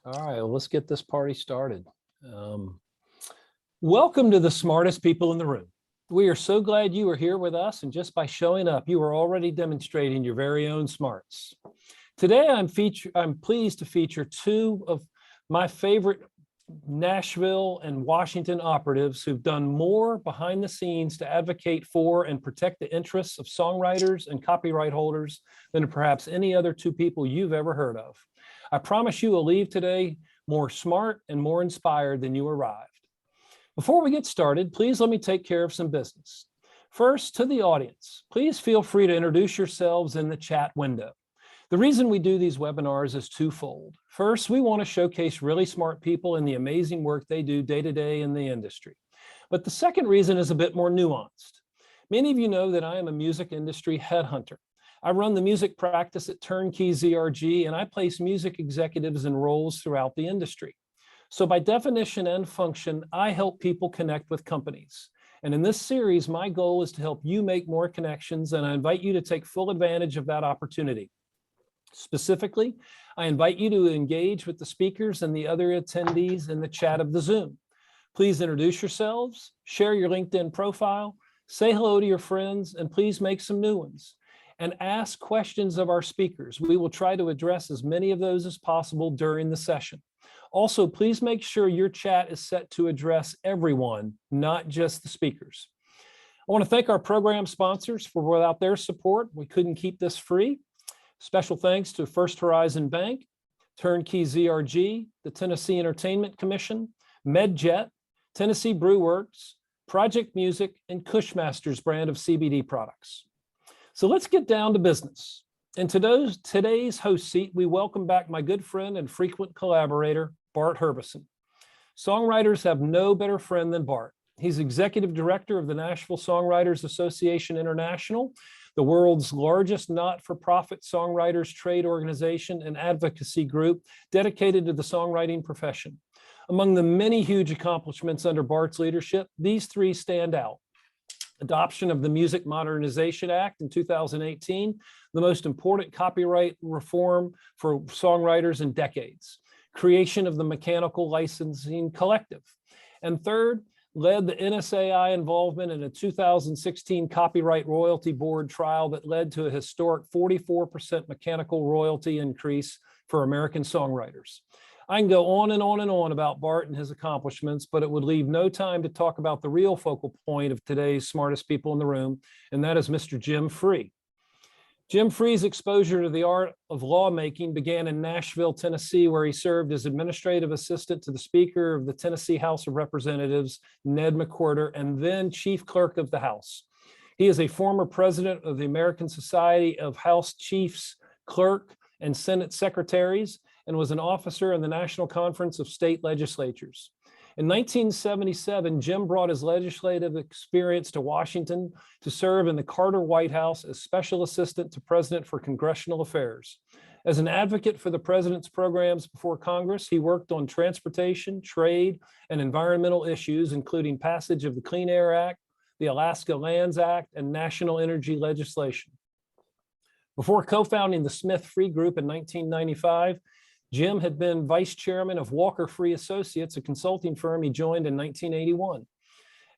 All right, well, let's get this party started. Um, Welcome to the smartest people in the room. We are so glad you are here with us, and just by showing up, you are already demonstrating your very own smarts. Today, I'm pleased to feature two of my favorite Nashville and Washington operatives who've done more behind the scenes to advocate for and protect the interests of songwriters and copyright holders than perhaps any other two people you've ever heard of. I promise you will leave today more smart and more inspired than you arrived. Before we get started, please let me take care of some business. First, to the audience, please feel free to introduce yourselves in the chat window. The reason we do these webinars is twofold. First, we want to showcase really smart people and the amazing work they do day to day in the industry. But the second reason is a bit more nuanced. Many of you know that I am a music industry headhunter. I run the music practice at Turnkey ZRG, and I place music executives in roles throughout the industry. So by definition and function, I help people connect with companies. And in this series, my goal is to help you make more connections, and I invite you to take full advantage of that opportunity. Specifically, I invite you to engage with the speakers and the other attendees in the chat of the Zoom. Please introduce yourselves, share your LinkedIn profile, say hello to your friends, and please make some new ones. And ask questions of our speakers. We will try to address as many of those as possible during the session. Also, please make sure your chat is set to address everyone, not just the speakers. I want to thank our program sponsors for without their support, we couldn't keep this free. Special thanks to First Horizon Bank, Turnkey ZRG, the Tennessee Entertainment Commission, MedJet, Tennessee Brew Works, Project Music, and Cushmaster's brand of CBD products. So let's get down to business. In today's host seat, we welcome back my good friend and frequent collaborator, Bart Herbison. Songwriters have no better friend than Bart. He's executive director of the Nashville Songwriters Association International, the world's largest not-for-profit songwriters trade organization and advocacy group dedicated to the songwriting profession. Among the many huge accomplishments under Bart's leadership, these three stand out. Adoption of the Music Modernization Act in 2018, the most important copyright reform for songwriters in decades. Creation of the Mechanical Licensing Collective. And third, led the NSAI involvement in a 2016 Copyright Royalty Board trial that led to a historic 44% mechanical royalty increase for American songwriters. I can go on and on and on about Bart and his accomplishments, but it would leave no time to talk about the real focal point of today's smartest people in the room, and that is Mr. Jim Free. Jim Free's exposure to the art of lawmaking began in Nashville, Tennessee, where he served as administrative assistant to the Speaker of the Tennessee House of Representatives, Ned McWhorter, and then Chief Clerk of the House. He is a former president of the American Society of House Chiefs, Clerk, and Senate Secretaries, and was an officer in the National Conference of State Legislatures. In 1977, Jim brought his legislative experience to Washington to serve in the Carter White House as Special Assistant to President for Congressional Affairs. As an advocate for the president's programs before Congress, he worked on transportation, trade, and environmental issues, including passage of the Clean Air Act, the Alaska Lands Act, and national energy legislation. Before co-founding the Smith Free Group in 1995, Jim had been vice chairman of Walker Free Associates, a consulting firm he joined in 1981.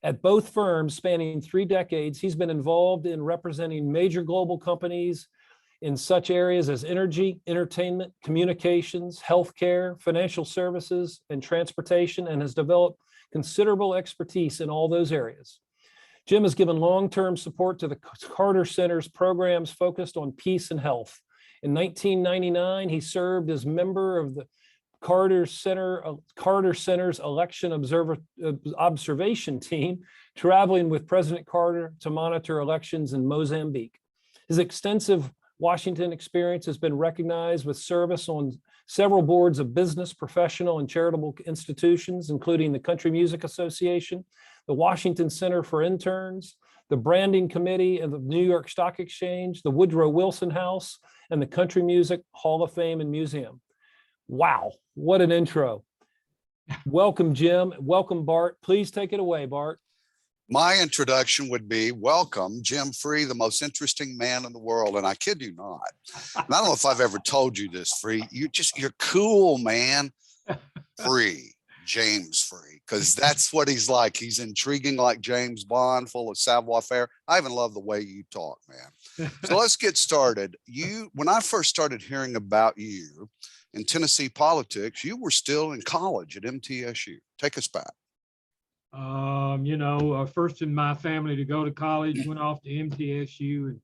At both firms, spanning 3 decades, he's been involved in representing major global companies in such areas as energy, entertainment, communications, healthcare, financial services, and transportation, and has developed considerable expertise in all those areas. Jim has given long-term support to the Carter Center's programs focused on peace and health. In 1999, he served as member of the Carter Center's election observation team, traveling with President Carter to monitor elections in Mozambique. His extensive Washington experience has been recognized with service on several boards of business, professional, and charitable institutions, including the Country Music Association, the Washington Center for Interns, the Branding Committee of the New York Stock Exchange, the Woodrow Wilson House, and the Country Music Hall of Fame and Museum. Wow, what an intro. Welcome, Jim. Welcome, Bart. Please take it away, Bart. My introduction would be, welcome, Jim Free, the most interesting man in the world. And I kid you not. And I don't know if I've ever told you this, Free. You're cool, man. Free, James Free, because that's what he's like. He's intriguing like James Bond, full of savoir-faire. I even love the way you talk, man. So let's get started. When I first started hearing about you in Tennessee politics, you were still in college at MTSU. Take us back. First in my family to go to college, went off to MTSU and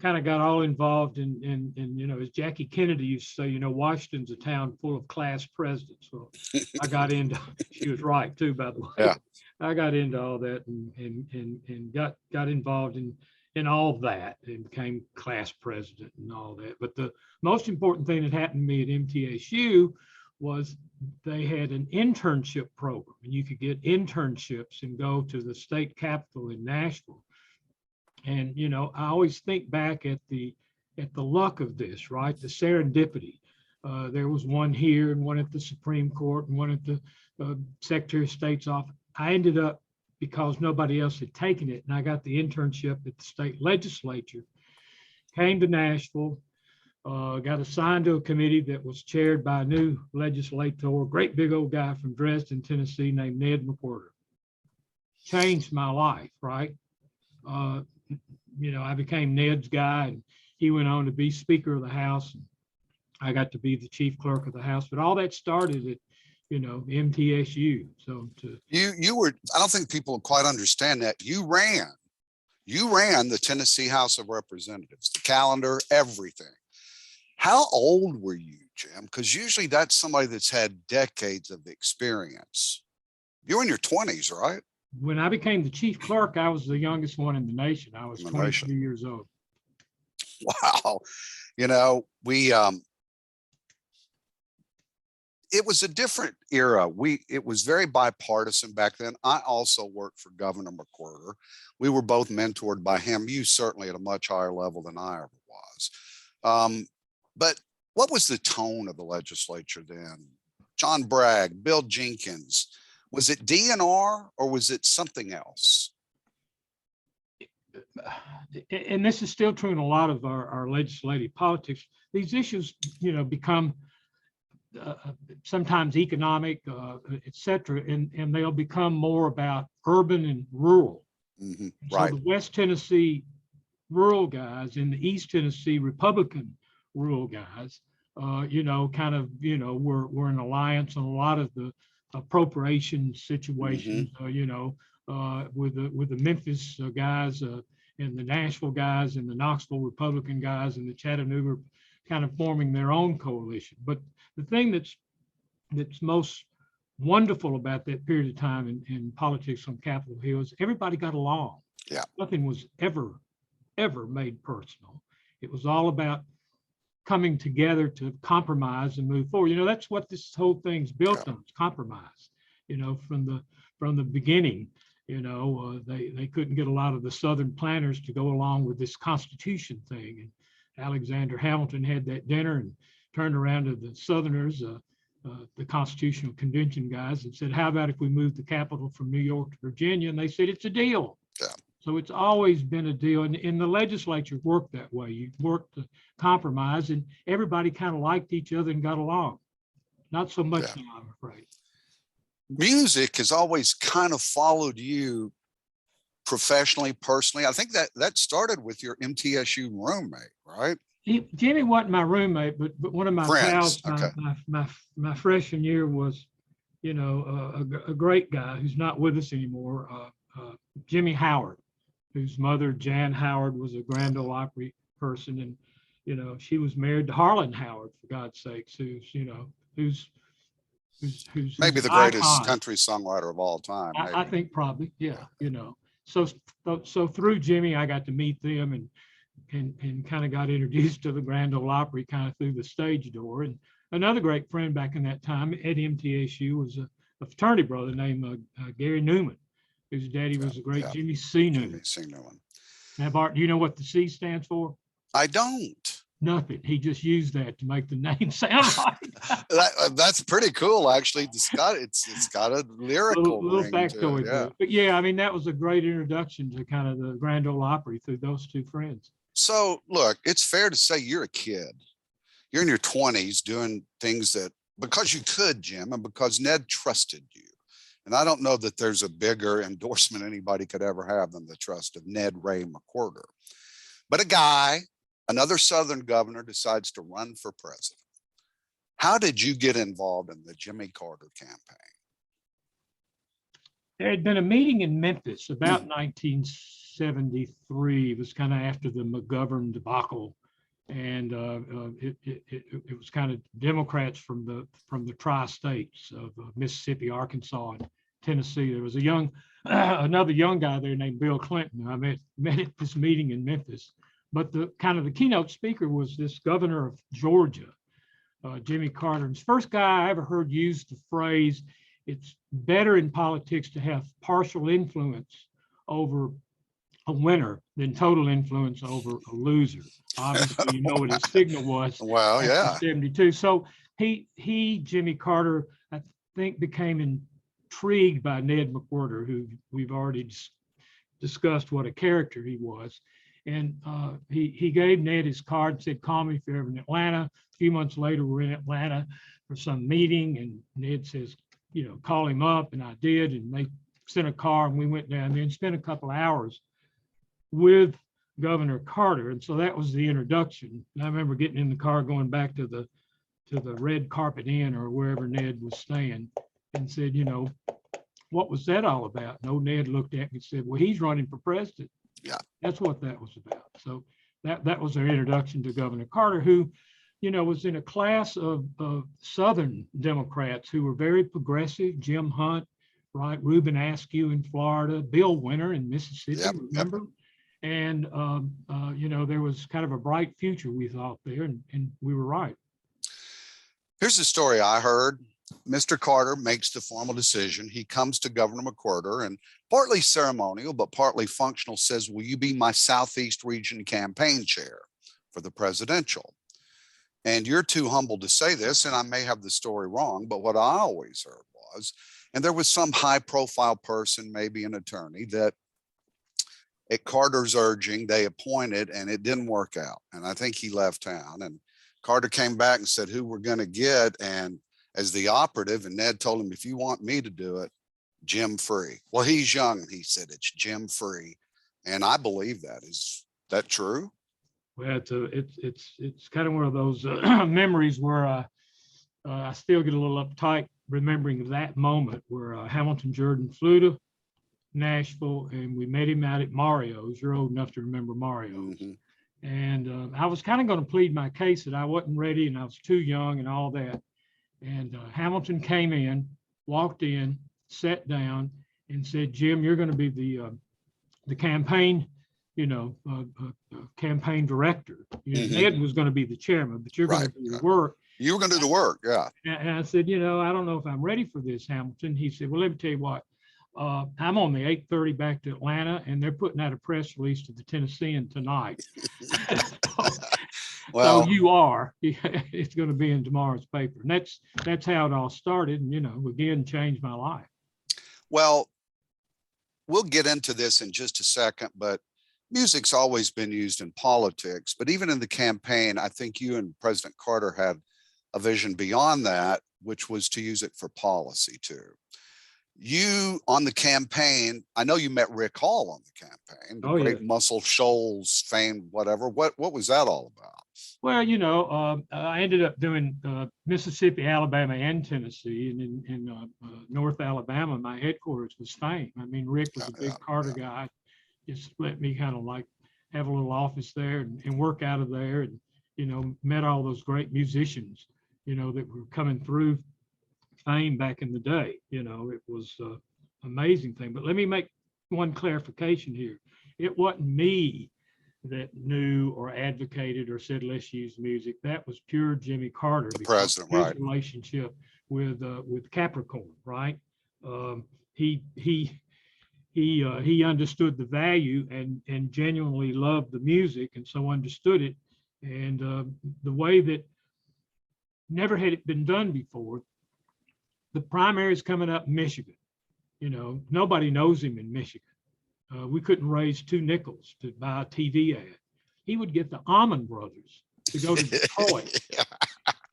kind of got all involved in as Jackie Kennedy used to say, Washington's a town full of class presidents. Well, I got into, she was right too, by the way. Yeah. I got into all that and got involved in all of that and became class president and all that. But the most important thing that happened to me at MTSU was they had an internship program, and you could get internships and go to the state capitol in Nashville. And I always think back at the luck of this, right? The serendipity. There was one here and one at the Supreme Court and one at the Secretary of State's office. I ended up, because nobody else had taken it, and I got the internship at the state legislature, came to Nashville, got assigned to a committee that was chaired by a new legislator, a great big old guy from Dresden, Tennessee, named Ned McWhorter. Changed my life, right? I became Ned's guy, and he went on to be Speaker of the House. And I got to be the Chief Clerk of the House, but all that started at, MTSU. So you were, I don't think people quite understand that. You ran the Tennessee House of Representatives, the calendar, everything. How old were you, Jim? Because usually that's somebody that's had decades of experience. You're in your 20s, right? When I became the chief clerk, I was the youngest one in the nation. I was 22 years old. Wow. It was a different era. It was very bipartisan back then. I also worked for Governor McWhorter. We were both mentored by him. You certainly at a much higher level than I ever was. But what was the tone of the legislature then? John Bragg, Bill Jenkins, was it DNR or was it something else? And this is still true in a lot of our legislative politics. These issues, become sometimes economic, et cetera, and they'll become more about urban and rural. Mm-hmm. Right. So the West Tennessee rural guys and the East Tennessee Republican rural guys, were in alliance on a lot of the appropriation situations, with the Memphis guys and the Nashville guys and the Knoxville Republican guys and the Chattanooga kind of forming their own coalition. But the thing that's most wonderful about that period of time in politics on Capitol Hill is everybody got along. Yeah. Nothing was ever made personal. It was all about coming together to compromise and move forward. That's what this whole thing's built on, compromise. From the beginning, they couldn't get a lot of the Southern planners to go along with this Constitution thing. And Alexander Hamilton had that dinner and turned around to the Southerners, the Constitutional Convention guys, and said, how about if we move the capital from New York to Virginia? And they said, it's a deal. Yeah. So it's always been a deal. And the legislature worked that way. You worked to compromise, and everybody kind of liked each other and got along. Not so much now, I'm afraid. Music has always kind of followed you professionally, personally. I think that started with your MTSU roommate, right? Jimmy wasn't my roommate, but one of my Friends. pals, Okay. my freshman year was, a great guy who's not with us anymore, Jimmy Howard, whose mother, Jan Howard, was a Grand Ole Opry person. And, she was married to Harlan Howard, for God's sakes, who's Maybe the greatest country songwriter of all time. I think probably, yeah. So through Jimmy, I got to meet them and kind of got introduced to the Grand Ole Opry kind of through the stage door. And another great friend back in that time at MTSU was a fraternity brother named Gary Newman, whose daddy was the great Jimmy C. Newman. Jimmy C. Newman. Now, Bart, do you know what the C stands for? I don't. Nothing. He just used that to make the name sound like. That's pretty cool, actually. It's got a lyrical little factoid. Yeah. But yeah, I mean, that was a great introduction to kind of the Grand Ole Opry through those two friends. So look, it's fair to say you're a kid. You're in your 20s doing things that because you could, Jim, and because Ned trusted you. And I don't know that there's a bigger endorsement anybody could ever have than the trust of Ned Ray McWhorter. But a guy, another Southern governor, decides to run for president. How did you get involved in the Jimmy Carter campaign? There had been a meeting in Memphis about 1973. It was kind of after the McGovern debacle. And it was kind of Democrats from the tri-states of Mississippi, Arkansas, and Tennessee. There was another young guy there named Bill Clinton. I met at this meeting in Memphis. But the keynote speaker was this governor of Georgia, Jimmy Carter. And the first guy I ever heard use the phrase, "It's better in politics to have partial influence over a winner than total influence over a loser." Obviously, you know what his signal was. Well, yeah. 72. So Jimmy Carter, I think, became intrigued by Ned McWhorter, who we've already discussed what a character he was. And he gave Ned his card and said, "Call me if you're ever in Atlanta." A few months later, we're in Atlanta for some meeting, and Ned says, call him up, and I did, and they sent a car, and we went down there and spent a couple of hours with Governor Carter. And so that was the introduction. And I remember getting in the car, going back to the Red Carpet Inn or wherever Ned was staying, and said, "What was that all about?" And old Ned looked at me and said, "Well, he's running for president." Yeah, that's what that was about. So that was our introduction to Governor Carter, who, was in a class of Southern Democrats who were very progressive. Jim Hunt, right? Reuben Askew in Florida, Bill Winter in Mississippi, remember? Yep. And, there was kind of a bright future, we thought there, and we were right. Here's the story I heard. Mr. Carter makes the formal decision. He comes to Governor McWhorter, and partly ceremonial, but partly functional, says, "Will you be my Southeast region campaign chair for the presidential?" And you're too humble to say this, and I may have the story wrong, but what I always heard was, and there was some high profile person, maybe an attorney, that at Carter's urging, they appointed, and it didn't work out. And I think he left town, and Carter came back and said, "Who we're going to get?" And as the operative, and Ned told him, "If you want me to do it, Jim Free." Well, he's young, and he said, "It's Jim Free." And I believe that. Is that true? Well, it's kind of one of those memories where I still get a little uptight remembering that moment where Hamilton Jordan flew to Nashville, and we met him out at Mario's. You're old enough to remember Mario's. Mm-hmm. And I was kind of going to plead my case that I wasn't ready and I was too young and all that. And Hamilton came in, walked in, sat down, and said, "Jim, you're going to be the campaign, campaign director. Mm-hmm. Ned was going to be the chairman, but you're going to do the work." You were going to do the work, yeah. And I said, "I don't know if I'm ready for this, Hamilton." He said, "Well, let me tell you what. I'm on the 8:30 back to Atlanta, and they're putting out a press release to the Tennessean tonight." Well, so you are. It's going to be in tomorrow's paper, and that's how it all started. And again, changed my life. Well, we'll get into this in just a second, but music's always been used in politics. But even in the campaign, I think you and President Carter had a vision beyond that, which was to use it for policy too. You on the campaign, I know you met Rick Hall on the campaign, the great Muscle Shoals fame, whatever. What was that all about? Well, I ended up doing Mississippi, Alabama, and Tennessee, and in North Alabama, my headquarters was Fame. I mean, Rick was a big Carter guy. Just let me kind of like have a little office there and work out of there, and met all those great musicians, that were coming through Fame back in the day. It was an amazing thing. But let me make one clarification here. It wasn't me that knew or advocated or said, "Let's use music." That was pure Jimmy Carter. The president, his right? Relationship with Capricorn, right? He understood the value and genuinely loved the music, and so understood it. And the way that never had it been done before. The primaries coming up in Michigan, nobody knows him in Michigan. We couldn't raise 2 nickels to buy a TV ad. He would get the Almond Brothers to go to Detroit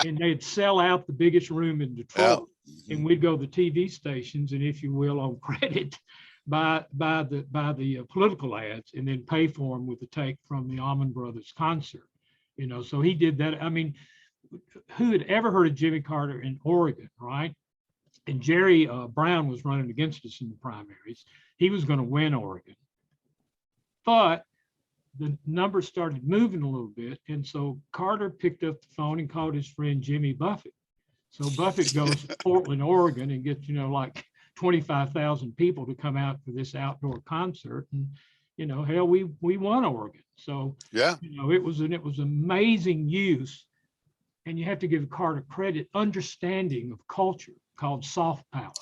and they'd sell out the biggest room in Detroit, and we'd go to the TV stations, and if you will, on credit, buy the political ads, and then pay for them with the take from the Allman Brothers concert. So he did that. I mean, who had ever heard of Jimmy Carter in Oregon, right? And Jerry Brown was running against us in the primaries. He was going to win Oregon, but the numbers started moving a little bit. And so Carter picked up the phone and called his friend Jimmy Buffett. So Buffett goes to Portland, Oregon, and gets, like 25,000 people to come out for this outdoor concert. And, hell, we won Oregon. So, yeah, it was amazing use. And you have to give Carter credit, understanding of culture called soft power.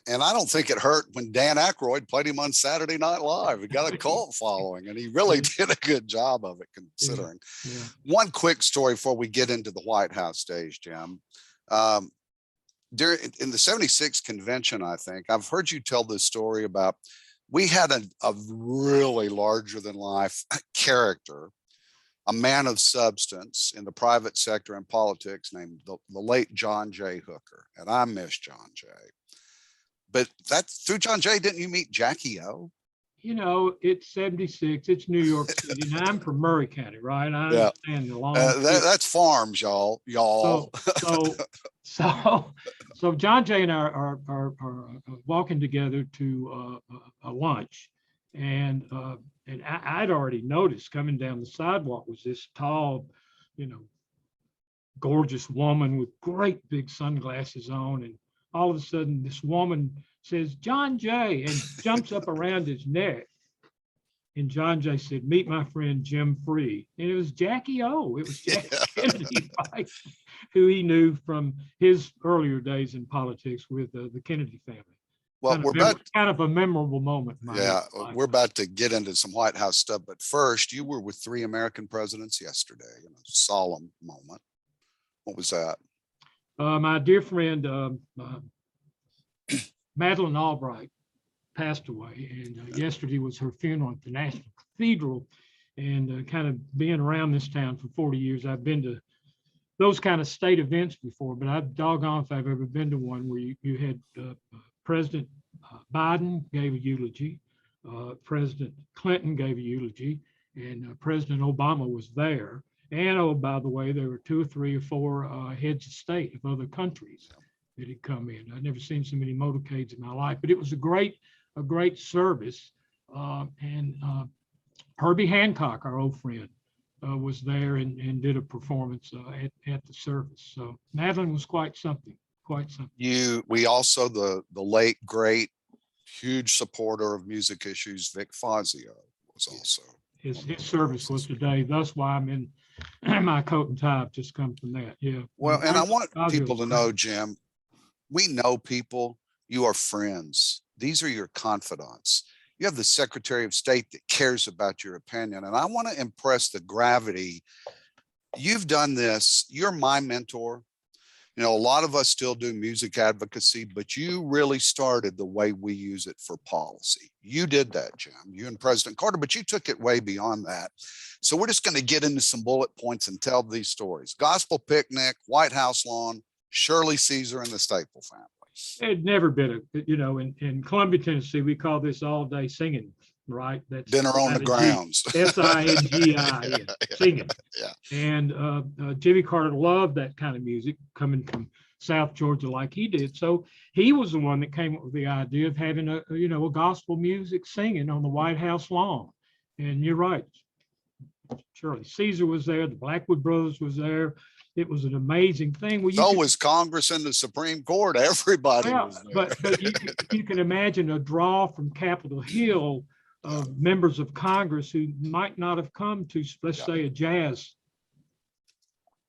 And I don't think it hurt when Dan Aykroyd played him on Saturday Night Live. He got a cult following, and he really did a good job of it, considering. Yeah. One quick story before we get into the White House days, Jim. In the 76 convention, I think, I've heard you tell this story about, we had a really larger than life character, a man of substance in the private sector and politics, named the late John J. Hooker. And I miss John J. But that's through John J. Didn't you meet Jackie O? It's 76. It's New York City. And I'm from Murray County, right? I understand the long. That's farms, y'all. So John J. and I are walking together to a lunch, and I'd already noticed coming down the sidewalk was this tall, gorgeous woman with great big sunglasses on, and all of a sudden this woman says, "John J," and jumps up around his neck. And John J. said, "Meet my friend Jim Free." And it was Jackie O. It was Jackie Kennedy, right? Who he knew from his earlier days in politics with the Kennedy family. Well, kind of a memorable moment. We're about to get into some White House stuff, but first, you were with 3 American presidents yesterday in a solemn moment. What was that? My dear friend Madeleine Albright passed away, and yesterday was her funeral at the National Cathedral. And kind of being around this town for 40 years, I've been to those kind of state events before, but I've doggone if I've ever been to one where you had President Biden gave a eulogy, President Clinton gave a eulogy, and President Obama was there. And oh, by the way, there were 2 or 3 or 4 heads of state of other countries that had come in. I'd never seen so many motorcades in my life, but it was a great service. And Herbie Hancock, our old friend, was there and did a performance at the service. So Madeleine was quite something. We also, the late, great, huge supporter of music issues, Vic Fazio, was also. His service was today. That's why I'm in my coat and tie. I've just come from that. Yeah. Well, and I want people to know, Jim, we know people. You are friends. These are your confidants. You have the Secretary of State that cares about your opinion. And I want to impress the gravity. You've done this. You're my mentor. A lot of us still do music advocacy, but you really started the way we use it for policy. You did that, Jim, you and President Carter, but you took it way beyond that. So we're just going to get into some bullet points and tell these stories. Gospel Picnic, White House Lawn, Shirley Caesar, and the Staple family. It had never been in Columbia, Tennessee, we call this all day singing, right? That's dinner on the grounds. SINGI, singing. Yeah. And Jimmy Carter loved that kind of music coming from South Georgia like he did. So he was the one that came up with the idea of having a gospel music singing on the White House lawn. And you're right. Shirley Caesar was there. The Blackwood Brothers was there. It was an amazing thing. Well, so was Congress and the Supreme Court. Everybody was there. But you can imagine a draw from Capitol Hill of members of Congress who might not have come to, let's say, a jazz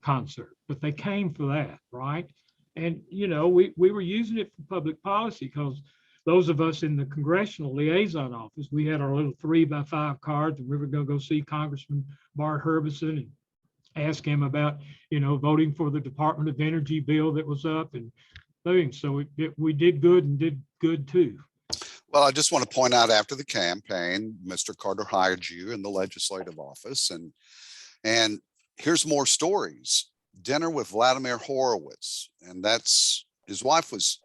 concert, but they came for that, right? And, we were using it for public policy because those of us in the Congressional Liaison Office, we had our little 3x5 cards, and we were going to go see Congressman Bart Herbison and ask him about, voting for the Department of Energy bill that was up and things. So we did good and did good too. Well, I just want to point out, after the campaign, Mr. Carter hired you in the legislative office, and here's more stories. dinner with Vladimir Horowitz, and that's his wife was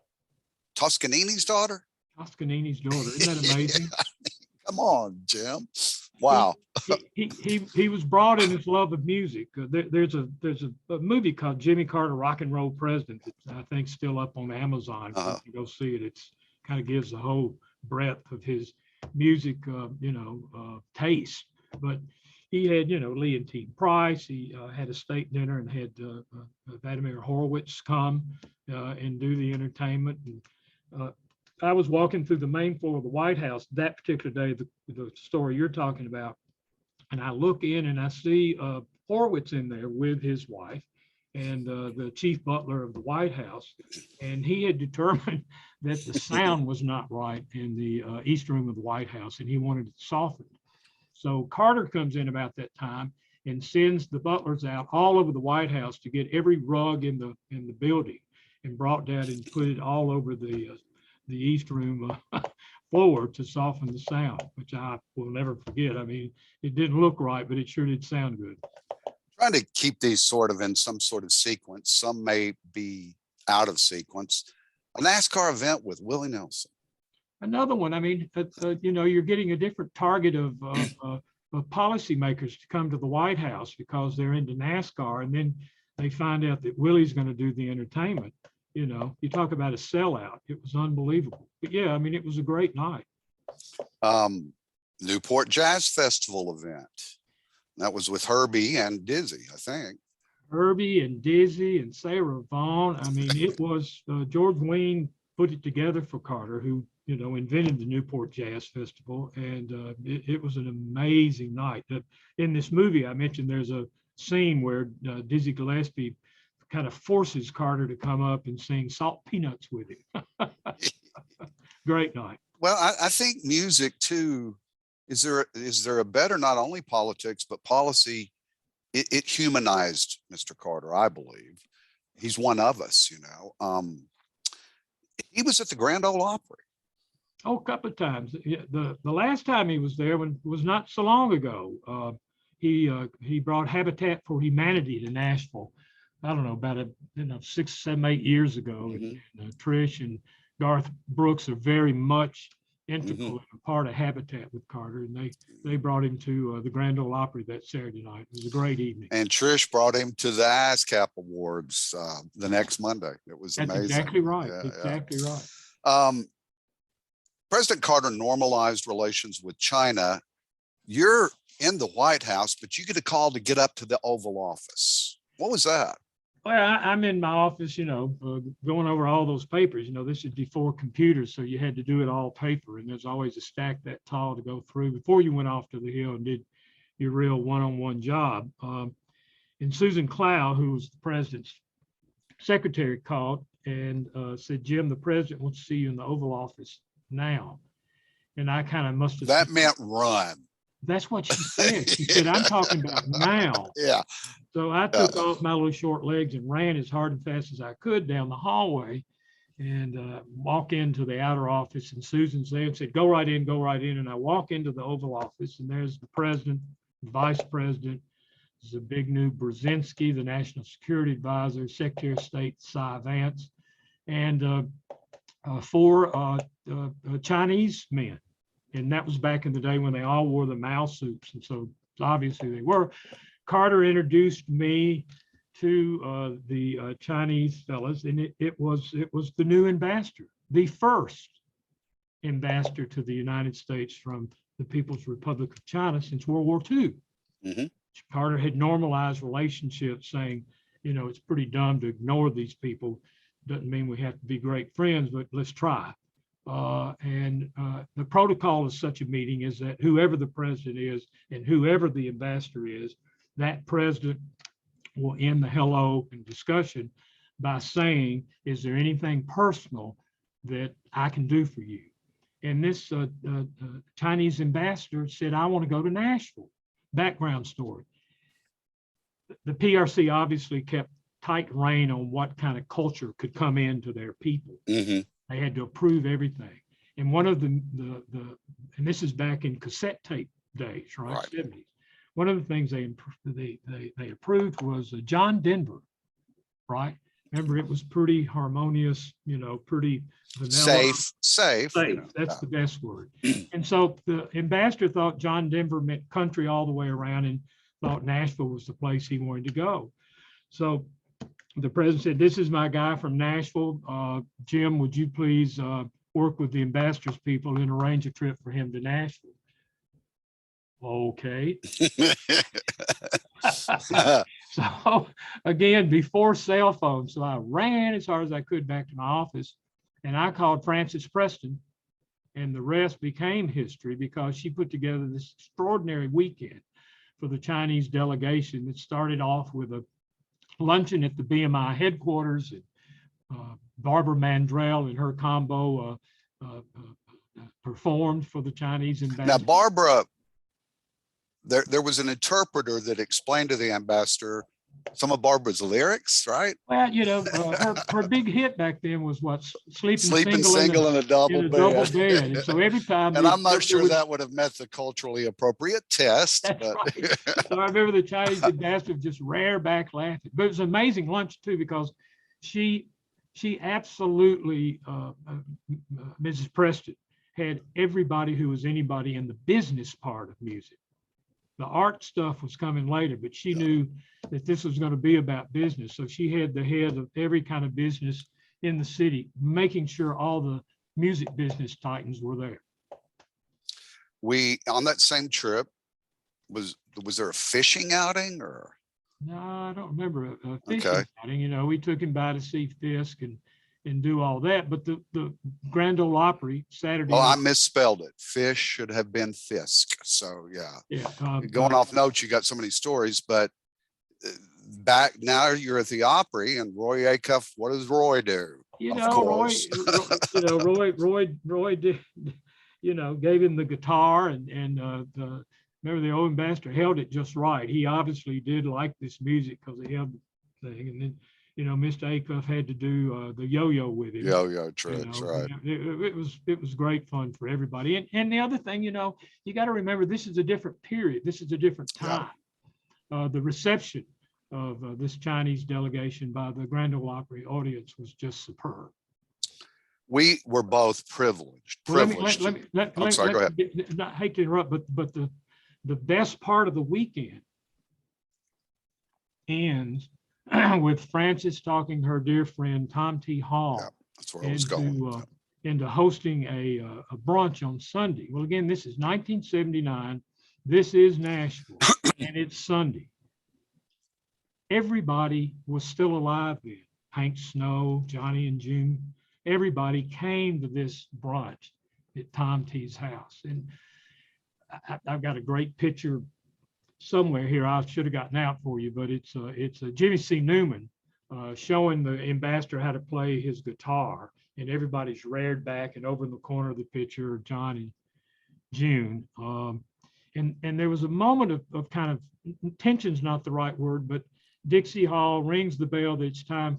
Toscanini's daughter. Toscanini's daughter. Isn't that amazing? Come on, Jim. Wow. He was brought in his love of music. There's a movie called Jimmy Carter, Rock and Roll President that I think still up on Amazon. If you go see it, it's kind of gives the whole breadth of his music, taste. But he had, Lee and T. Price. He had a state dinner and had Vladimir Horowitz come and do the entertainment. And I was walking through the main floor of the White House that particular day, the story you're talking about, and I look in and I see Horowitz in there with his wife and the chief butler of the White House, and he had determined that the sound was not right in the East Room of the White House, and he wanted it softened. So Carter comes in about that time and sends the butlers out all over the White House to get every rug in the building and brought that and put it all over the East Room floor to soften the sound, which I will never forget. I mean, it didn't look right, but it sure did sound good. Trying to keep these sort of in some sort of sequence. Some may be out of sequence. A NASCAR event with Willie Nelson. Another one. I mean, you're getting a different target of policymakers to come to the White House because they're into NASCAR, and then they find out that Willie's going to do the entertainment. You talk about a sellout. It was unbelievable. But yeah, I mean, it was a great night. Newport Jazz Festival event. That was with Herbie and Dizzy, I think. Herbie and Dizzy and Sarah Vaughan. I mean, it was George Wein put it together for Carter, who invented the Newport Jazz Festival, and it was an amazing night. In this movie, I mentioned there's a scene where Dizzy Gillespie kind of forces Carter to come up and sing Salt Peanuts with him. Great night. Well, I think music too. Is there a better, not only politics but policy? It humanized Mr. Carter, I believe. He's one of us, He was at the Grand Ole Opry. Oh, a couple of times. The last time he was there was not so long ago. He brought Habitat for Humanity to Nashville. I don't know, about 6, 7, 8 years ago. Mhm. And Trish and Garth Brooks are very much integral and a part of Habitat with Carter, and they brought him to the Grand Ole Opry that Saturday night. It was a great evening. And Trish brought him to the ASCAP Awards the next Monday. It was That's amazing. exactly right. Yeah, exactly yeah. right. President Carter normalized relations with China. You're in the White House, but you get a call to get up to the Oval Office. What was that? Well, I'm in my office, going over all those papers. This is before computers, so you had to do it all paper, and there's always a stack that tall to go through before you went off to the Hill and did your real one-on-one job. And Susan Clow, who was the president's secretary, called and said, "Jim, the president wants to see you in the Oval Office now." And I kind of must have. That meant run. That's what she said. She said, "I'm talking about now." Yeah. So I took off my little short legs and ran as hard and fast as I could down the hallway and walk into the outer office. And Susan's there and said, go right in, go right in. And I walk into the Oval Office, and there's the president, the vice president, Zbigniew Brzezinski, the national security advisor, Secretary of State Cy Vance, and 4 Chinese men. And that was back in the day when they all wore the Mao suits. And so obviously they were. Carter introduced me to the Chinese fellas, and it was the new ambassador, the first ambassador to the United States from the People's Republic of China since World War II. Mm-hmm. Carter had normalized relationships, saying, it's pretty dumb to ignore these people. Doesn't mean we have to be great friends, but let's try. And the protocol of such a meeting is that whoever the president is and whoever the ambassador is, that president will end the hello and discussion by saying, is there anything personal that I can do for you? And this Chinese ambassador said, I want to go to Nashville. Background story. The PRC obviously kept tight rein on what kind of culture could come into their people. Mm-hmm. They had to approve everything. And one of the and this is back in cassette tape days, right? 70s. One of the things they approved was John Denver, right? Remember, it was pretty harmonious, pretty vanilla. Safe. That's the best word. And so the ambassador thought John Denver meant country all the way around and thought Nashville was the place he wanted to go. So the president said, "This is my guy from Nashville. Jim, would you please work with the ambassador's people and arrange a trip for him to Nashville?" Okay. So again, before cell phones, so I ran as hard as I could back to my office, and I called Frances Preston, and the rest became history because she put together this extraordinary weekend for the Chinese delegation that started off with a luncheon at the BMI headquarters. And Barbara Mandrell and her combo performed for the Chinese ambassador. Now, Barbara, there was an interpreter that explained to the ambassador some of Barbara's lyrics, right? Well, her big hit back then was what? Sleeping Single in a double bed. And so every time. And I'm not sure that would have met the culturally appropriate test. That's but. right. So I remember the Chinese ambassador just rear back laughing. But it was an amazing lunch too, because she absolutely, Mrs. Preston, had everybody who was anybody in the business part of music. The art stuff was coming later, but she knew that this was going to be about business. So she had the head of every kind of business in the city, making sure all the music business titans were there. On that same trip, was there a fishing outing or? No, I don't remember a fishing outing. We took him by to see Fisk and do all that. But the Grand Ole Opry Saturday. Oh, I misspelled it. Fish should have been Fisk. So yeah. Going off notes, you got so many stories, but back now you're at the Opry and Roy Acuff. What does Roy do? Roy did, gave him the guitar and remember the old ambassador held it just right. He obviously did like this music because he held the thing, and then. Mr. Acuff had to do the yo-yo with him. Yo-yo tricks, right? It was great fun for everybody. And the other thing, you got to remember, this is a different period. This is a different time. Yeah. The reception of this Chinese delegation by the Grand Ole Opry audience was just superb. We were both privileged. I'm sorry, go ahead. I hate to interrupt, but the best part of the weekend ends with Frances talking to her dear friend Tom T. Hall. Yeah, that's where I was going. Into hosting a brunch on Sunday. Well, again, this is 1979. This is Nashville, and it's Sunday. Everybody was still alive then. Hank Snow, Johnny and June, everybody came to this brunch at Tom T's house. And I've got a great picture somewhere here. I should have gotten out for you, but it's Jimmy C. Newman showing the ambassador how to play his guitar, and everybody's reared back, and over in the corner of the picture, John and June. And there was a moment of kind of tension's not the right word, but Dixie Hall rings the bell that it's time,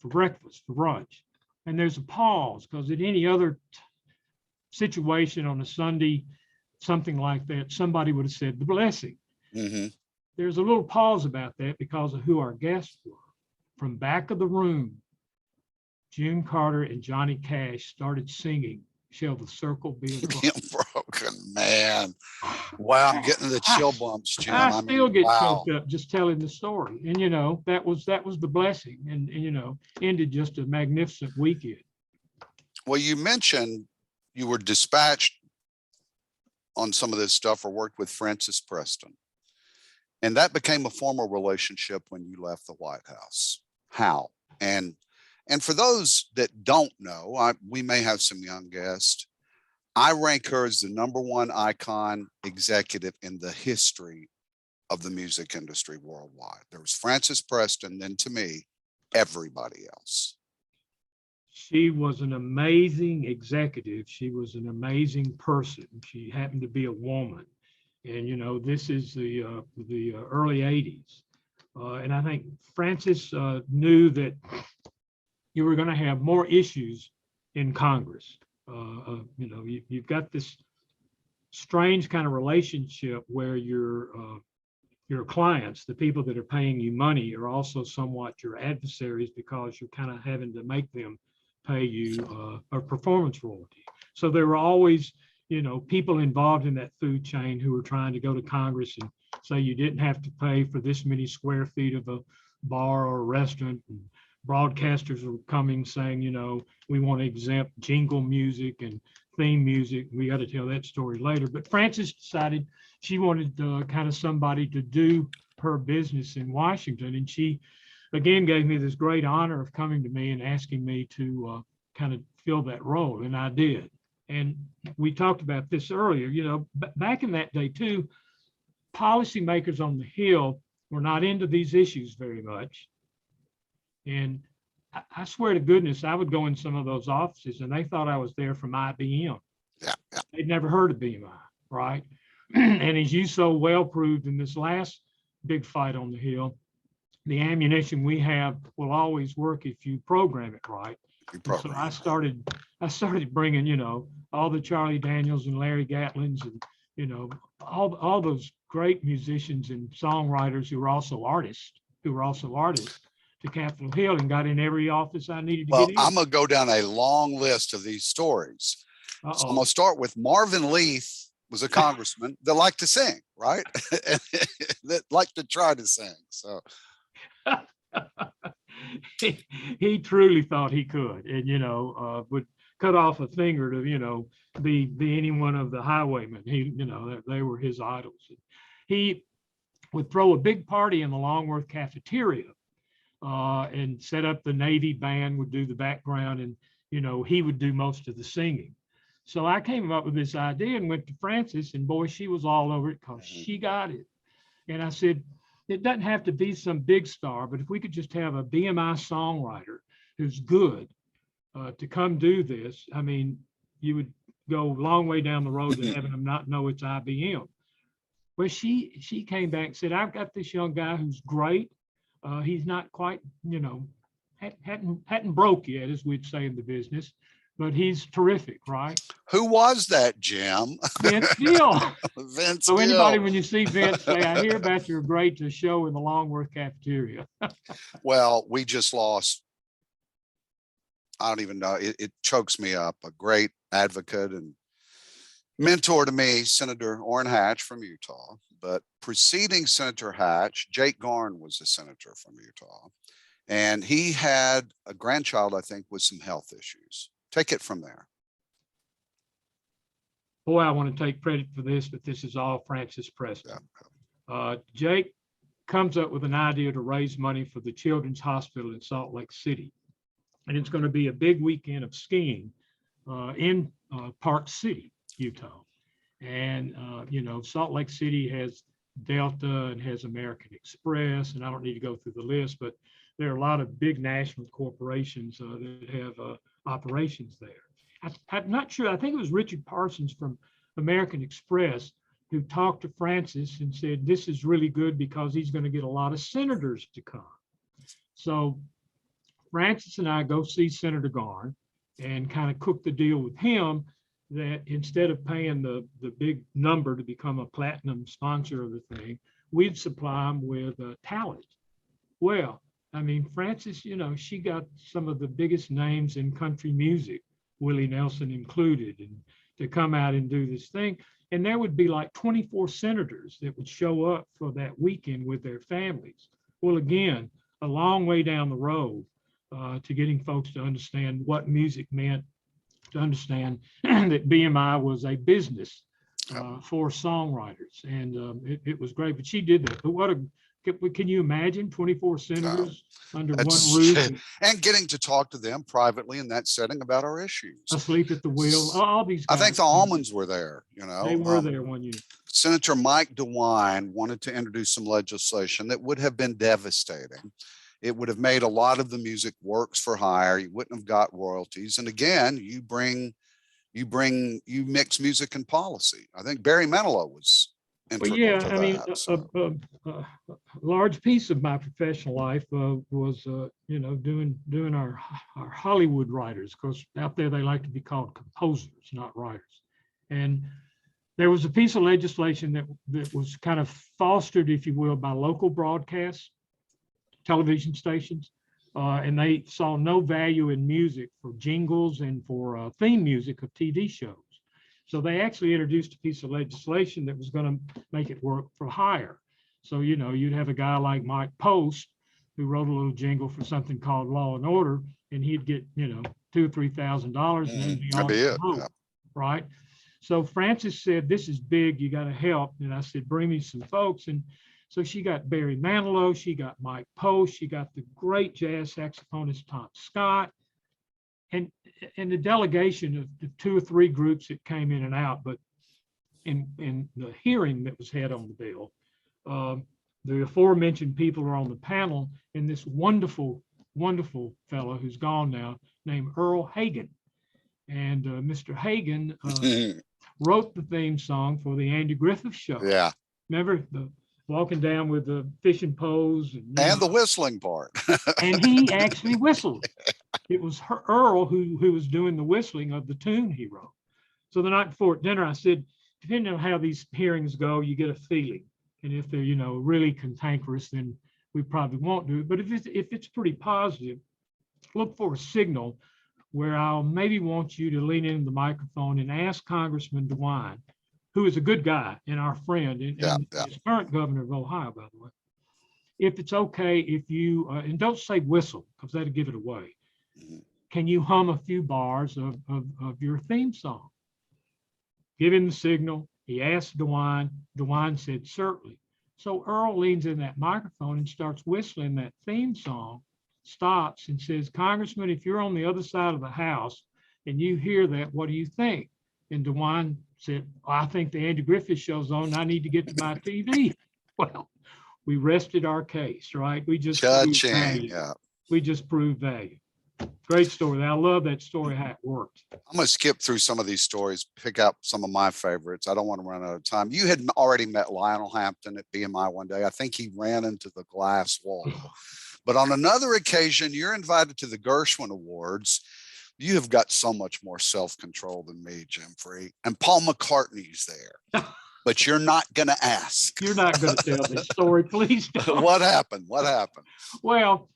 for breakfast, for brunch. And there's a pause, because at any other situation on a Sunday, something like that, somebody would have said the blessing. Mm-hmm. There's a little pause about that because of who our guests were. From back of the room, June Carter and Johnny Cash started singing "Shall the Circle Be Broken?" Man, wow, I'm getting the chill bumps, Jim. I still get choked up just telling the story. And that was the blessing, and ended just a magnificent weekend. Well, you mentioned you were dispatched on some of this stuff or worked with Frances Preston. And that became a formal relationship when you left the White House. How? And for those that don't know, we may have some young guests. I rank her as the #1 icon executive in the history of the music industry worldwide. There was Frances Preston, then to me, everybody else. She was an amazing executive. She was an amazing person. She happened to be a woman. And, this is the early 80s. And I think Frances knew that you were going to have more issues in Congress. You've got this strange kind of relationship where you're your clients, the people that are paying you money, are also somewhat your adversaries, because you're kind of having to make them pay you a performance royalty. So there were always, people involved in that food chain who were trying to go to Congress and say you didn't have to pay for this many square feet of a bar or a restaurant. And broadcasters were coming saying, we want to exempt jingle music and theme music. We got to tell that story later. But Frances decided she wanted kind of somebody to do her business in Washington. And she, again, gave me this great honor of coming to me and asking me to kind of fill that role. And I did. And we talked about this earlier, back in that day too, policymakers on the Hill were not into these issues very much. And I swear to goodness, I would go in some of those offices and they thought I was there from IBM. Yeah. They'd never heard of BMI, right? And as you so well proved in this last big fight on the Hill, the ammunition we have will always work if you program it right. So I started bringing, all the Charlie Daniels and Larry Gatlins and, all those great musicians and songwriters who were also artists to Capitol Hill, and got in every office I needed to get in. I'm going to go down a long list of these stories. So I'm going to start with Marvin Leith was a congressman that liked to sing, right? That liked to try to sing. So he truly thought he could, and would cut off a finger to be any one of the highwaymen. They were his idols. He would throw a big party in the Longworth cafeteria and set up the Navy band, would do the background, and he would do most of the singing. So I came up with this idea and went to Frances, and boy, she was all over it because she got it. And I said, it doesn't have to be some big star, but if we could just have a BMI songwriter who's good to come do this, I mean, you would go a long way down the road to having them not know it's IBM. Well, she came back and said, I've got this young guy who's great. He's not quite, hadn't broke yet, as we'd say in the business, but he's terrific, right? who was that, Jim? Vince Gill. Vince So anybody, Gill. when you see Vince, say, I hear about your great show in the Longworth cafeteria. Well, we just lost, I don't even know, it chokes me up, a great advocate and mentor to me, Senator Orrin Hatch from Utah. But preceding Senator Hatch, Jake Garn was a senator from Utah. And he had a grandchild, I think, with some health issues. Take it from there. Boy, I want to take credit for this, but this is all Frances Preston. Jake comes up with an idea to raise money for the Children's Hospital in Salt Lake City. And it's going to be a big weekend of skiing in Park City, Utah. And, Salt Lake City has Delta and has American Express, and I don't need to go through the list, but there are a lot of big national corporations that have operations there. I'm not sure. I think it was Richard Parsons from American Express who talked to Frances and said, this is really good because he's going to get a lot of senators to come. So Frances and I go see Senator Garn and kind of cook the deal with him that instead of paying the big number to become a platinum sponsor of the thing, we'd supply him with talent. Well, I mean, Frances, she got some of the biggest names in country music, Willie Nelson included, and to come out and do this thing. And there would be like 24 senators that would show up for that weekend with their families. Well, again, a long way down the road to getting folks to understand what music meant, to understand that BMI was a business for songwriters. And it was great, but she did that. But can you imagine 24 senators under one roof? And getting to talk to them privately in that setting about our issues. Asleep at the wheel, all these guys. I think the Almonds were there, They were there one year. Senator Mike DeWine wanted to introduce some legislation that would have been devastating. It would have made a lot of the music works for hire. You wouldn't have got royalties. And again, you mix music and policy. I think Barry Manilow was integral to that. A large piece of my professional life was, doing our Hollywood writers, because out there they like to be called composers, not writers. And there was a piece of legislation that was kind of fostered, if you will, by local broadcast television stations. And they saw no value in music for jingles and for theme music of TV shows. So they actually introduced a piece of legislation that was going to make it work for hire. So, you know, you'd have a guy like Mike Post who wrote a little jingle for something called Law and Order, and he'd get, you know, $2,000 or $3,000 and then be on the road, right? So Frances said, this is big, you got to help. And I said, bring me some folks. And so she got Barry Manilow, she got Mike Post, she got the great jazz saxophonist Tom Scott, and the delegation of the 2 or 3 groups that came in and out. But in the hearing that was had on the bill, the aforementioned people are on the panel, and this wonderful, wonderful fellow who's gone now named Earl Hagen. And Mr. Hagen wrote the theme song for the Andy Griffith Show. Yeah. Remember the walking down with the fishing poles and the whistling part. And he actually whistled. It was Earl who was doing the whistling of the tune he wrote. So the night before at dinner, I said, depending on how these hearings go, you get a feeling. And if they're, you know, really cantankerous, then we probably won't do it. But if it's pretty positive, look for a signal where I'll maybe want you to lean into the microphone and ask Congressman DeWine, who is a good guy and our friend, and is current governor of Ohio, by the way, if it's okay if you, and don't say whistle, because that'll give it away. Can you hum a few bars of your theme song? Give him the signal. He asked DeWine. DeWine said, certainly. So Earl leans in that microphone and starts whistling that theme song, stops and says, Congressman, if you're on the other side of the house and you hear that, what do you think? And DeWine said, I think the Andy Griffith Show's on. I need to get to my TV. Well, we rested our case, right? We just proved value. We just proved value. Great story. I love that story, how it worked. I'm going to skip through some of these stories, pick out some of my favorites. I don't want to run out of time. You had already met Lionel Hampton at BMI one day. I think he ran into the glass wall. But on another occasion, you're invited to the Gershwin Awards. You have got so much more self-control than me, Jim Free. And Paul McCartney's there. But you're not going to ask. You're not going to tell this story, please don't. What happened? What happened? Well,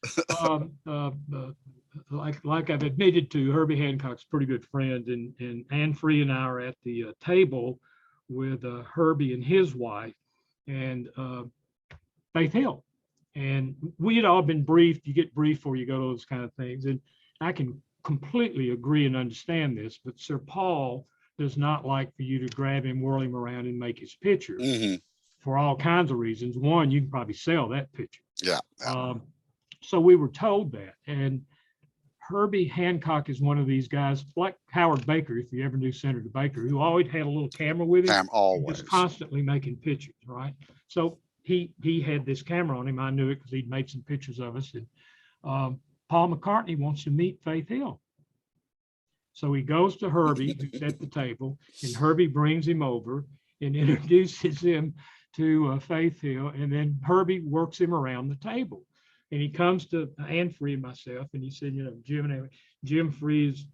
like I've admitted to, Herbie Hancock's a pretty good friend, and Ann Free and I are at the table with Herbie and his wife and Faith Hill. And we had all been briefed. You get briefed before you go to those kind of things. And I can completely agree and understand this, but Sir Paul does not like for you to grab him, whirl him around, and make his picture for all kinds of reasons. One, you can probably sell that picture. So we were told that. And Herbie Hancock is one of these guys, like Howard Baker, if you ever knew Senator Baker, who always had a little camera with him, just constantly making pictures, right? So he had this camera on him. I knew it because he'd made some pictures of us. And Paul McCartney wants to meet Faith Hill. So he goes to Herbie, who's at the table, and Herbie brings him over and introduces him to Faith Hill. And then Herbie works him around the table. And he comes to Ann Free and myself, and he said, you know, Jim Free is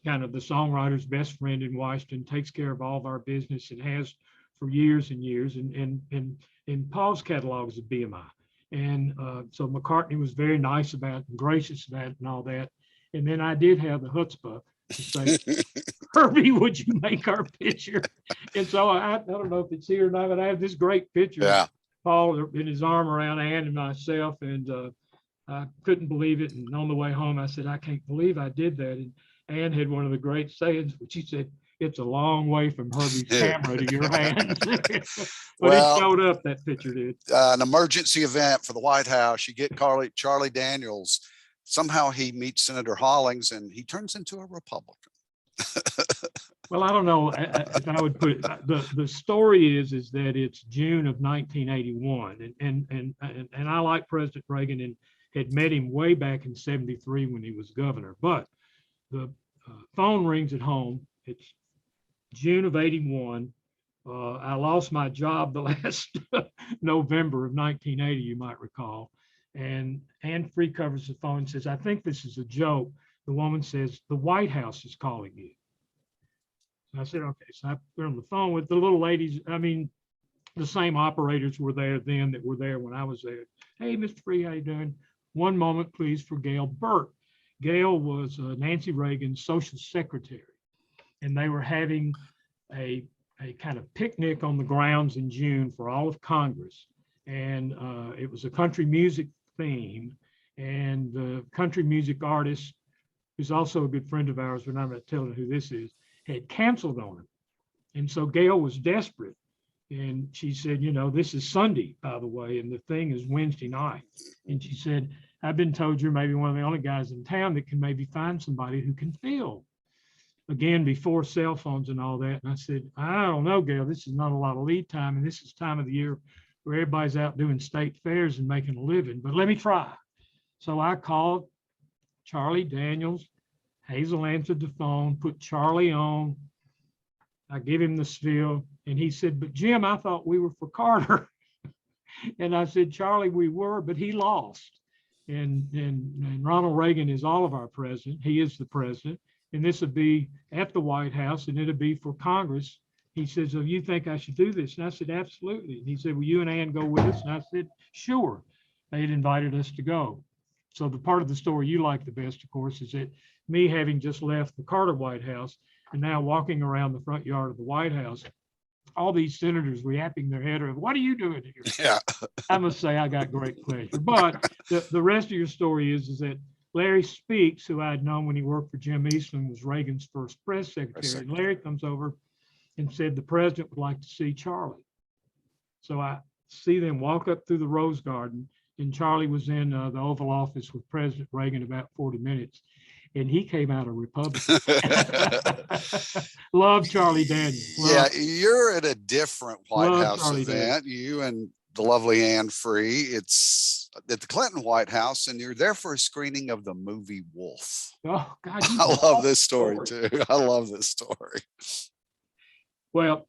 kind of the songwriter's best friend in Washington, takes care of all of our business and has for years and years. And Paul's catalog is at BMI. And so McCartney was very nice about it and gracious about it and all that. And then I did have the chutzpah to say, Herbie, would you make our picture? And so I don't know if it's here or not, but I have this great picture. Yeah. Paul in his arm around Ann and myself, and I couldn't believe it. And on the way home, I said, I can't believe I did that. And Ann had one of the great sayings, which she said, it's a long way from Herbie's camera to your hands. But it showed up, that picture did. An emergency event for the White House. You get Charlie Daniels. Somehow he meets Senator Hollings and he turns into a Republican. Well, I don't know if I would put it. The story is that it's June of 1981, and I like President Reagan and had met him way back in '73 when he was governor. But the phone rings at home. It's June of '81. I lost my job the last November of 1980, you might recall. And Ann Free covers the phone and says, I think this is a joke. The woman says, the White House is calling you. And I said, okay. So I put on the phone with the little ladies. I mean, the same operators were there then that were there when I was there. Hey, Mr. Free, how you doing? One moment, please, for Gail Burt. Gail was Nancy Reagan's social secretary, and they were having a kind of picnic on the grounds in June for all of Congress. And it was a country music theme, and the country music artist, who's also a good friend of ours, but I'm not telling who this is, had canceled on him. And so Gail was desperate. And she said, you know, this is Sunday, by the way, and the thing is Wednesday night. And she said, I've been told you're maybe one of the only guys in town that can maybe find somebody who can fill. Again, before cell phones and all that. And I said, I don't know, Gail, this is not a lot of lead time. And this is time of the year where everybody's out doing state fairs and making a living, but let me try. So I called Charlie Daniels. Hazel answered the phone, put Charlie on. I give him the spiel, and he said, but Jim, I thought we were for Carter. And I said, Charlie, we were, but he lost. And Ronald Reagan is all of our president. He is the president. And this would be at the White House, and it'll be for Congress. He says, oh, you think I should do this? And I said, absolutely. And he said, will you and Ann go with us? And I said, sure. They had invited us to go. So the part of the story you like the best, of course, is that me having just left the Carter White House and now walking around the front yard of the White House, all these senators yapping their head off, what are you doing here? Yeah. I must say I got great pleasure. But the rest of your story is that Larry Speaks, who I had known when he worked for Jim Eastland, was Reagan's first press secretary. And Larry comes over and said, the president would like to see Charlie. So I see them walk up through the Rose Garden, and Charlie was in the Oval Office with President Reagan about 40 minutes. And he came out a Republican. Love Charlie Daniels. Yeah, you're at a different White House Charlie event. You and the lovely Ann Free. It's at the Clinton White House, and you're there for a screening of the movie Wolf. Oh, God. I love this story too. I love this story. Well,